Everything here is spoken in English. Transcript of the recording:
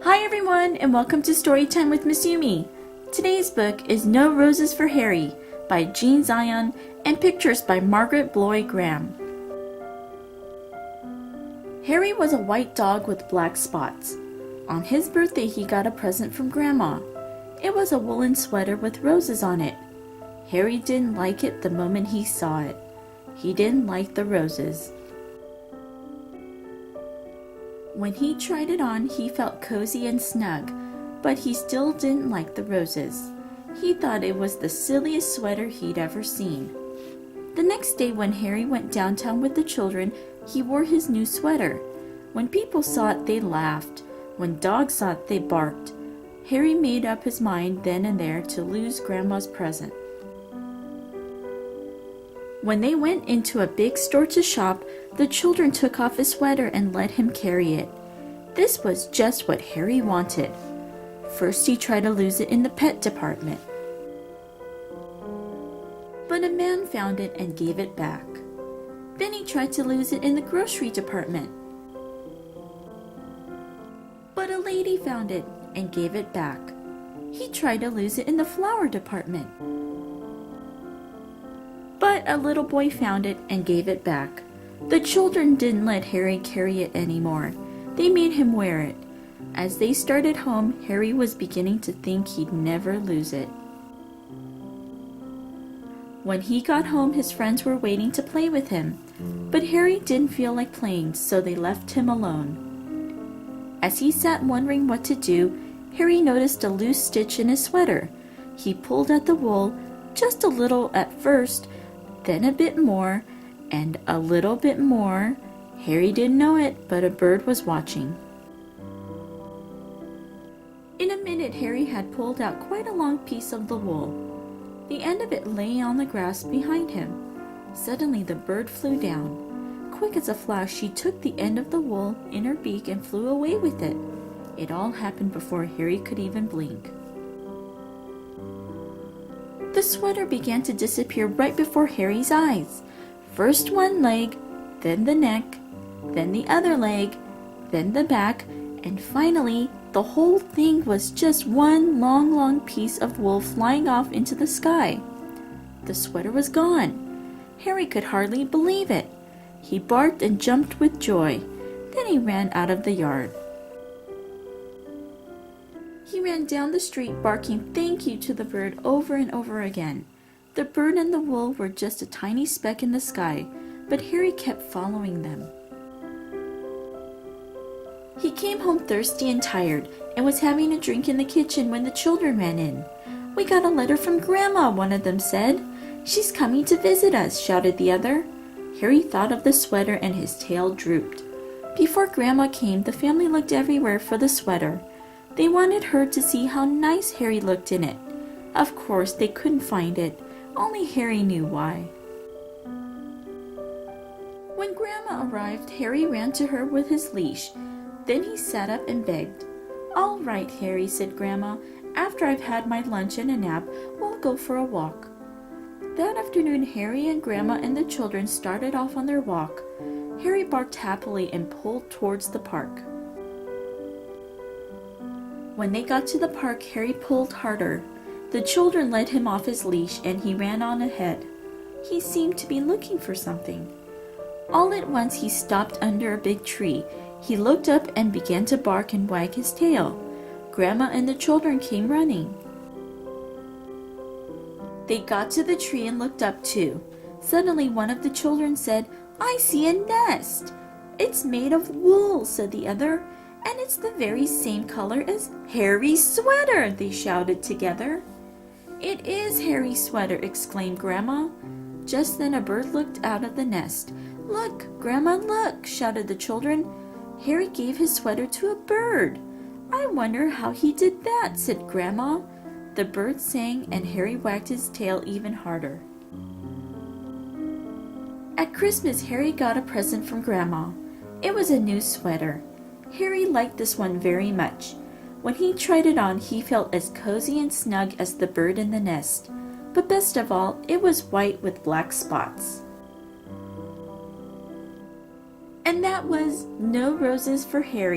Hi everyone, and welcome to Storytime with Miss Yumi. Today's book is No Roses for Harry by Jean Zion and pictures by Margaret Bloy Graham. Harry was a white dog with black spots. On his birthday, he got a present from Grandma. It was a woolen sweater with roses on it. Harry didn't like it the moment he saw it. He didn't like the roses. When he tried it on, he felt cozy and snug, but he still didn't like the roses. He thought it was the silliest sweater he'd ever seen. The next day when Harry went downtown with the children, he wore his new sweater. When people saw it, they laughed. When dogs saw it, they barked. Harry made up his mind then and there to lose Grandma's present. When they went into a big store to shop, the children took off his sweater and let him carry it. This was just what Harry wanted. First, he tried to lose it in the pet department. But a man found it and gave it back. Then he tried to lose it in the grocery department. But a lady found it and gave it back. He tried to lose it in the flower department. But a little boy found it and gave it back. The children didn't let Harry carry it anymore. They made him wear it. As they started home, Harry was beginning to think he'd never lose it. When he got home, his friends were waiting to play with him. But Harry didn't feel like playing, so they left him alone. As he sat wondering what to do, Harry noticed a loose stitch in his sweater. He pulled at the wool, just a little at first, then a bit more, and a little bit more. Harry didn't know it, but a bird was watching. In a minute, Harry had pulled out quite a long piece of the wool. The end of it lay on the grass behind him. Suddenly, the bird flew down. Quick as a flash, she took the end of the wool in her beak and flew away with it. It all happened before Harry could even blink. The sweater began to disappear right before Harry's eyes. First one leg, then the neck, then the other leg, then the back, and finally, the whole thing was just one long piece of wool flying off into the sky. The sweater was gone. Harry could hardly believe it. He barked and jumped with joy. Then he ran out of the yard. He ran down the street barking thank you to the bird over and over again. The bird and the wool were just a tiny speck in the sky, but Harry kept following them. He came home thirsty and tired and was having a drink in the kitchen when the children ran in. "We got a letter from Grandma," one of them said. "She's coming to visit us," shouted the other. Harry thought of the sweater and his tail drooped. Before Grandma came, the family looked everywhere for the sweater. They wanted her to see how nice Harry looked in it. Of course, they couldn't find it. Only Harry knew why. When Grandma arrived, Harry ran to her with his leash. Then he sat up and begged. "All right, Harry," said Grandma. "After I've had my lunch and a nap, we'll go for a walk." That afternoon, Harry and Grandma and the children started off on their walk. Harry barked happily and pulled towards the park. When they got to the park, Harry pulled harder. The children let him off his leash and he ran on ahead. He seemed to be looking for something. All at once he stopped under a big tree. He looked up and began to bark and wag his tail. Grandma and the children came running. They got to the tree and looked up too. Suddenly one of the children said, "I see a nest." "It's made of wool," said the other. "And it's the very same color as Harry's sweater," they shouted together. "It is Harry's sweater," exclaimed Grandma. Just then a bird looked out of the nest. "Look, Grandma, look," shouted the children. Harry gave his sweater to a bird. "I wonder how he did that," said Grandma. The bird sang and Harry wagged his tail even harder. At Christmas, Harry got a present from Grandma. It was a new sweater. Harry liked this one very much. When he tried it on, he felt as cozy and snug as the bird in the nest. But best of all, it was white with black spots. And that was No Roses for Harry.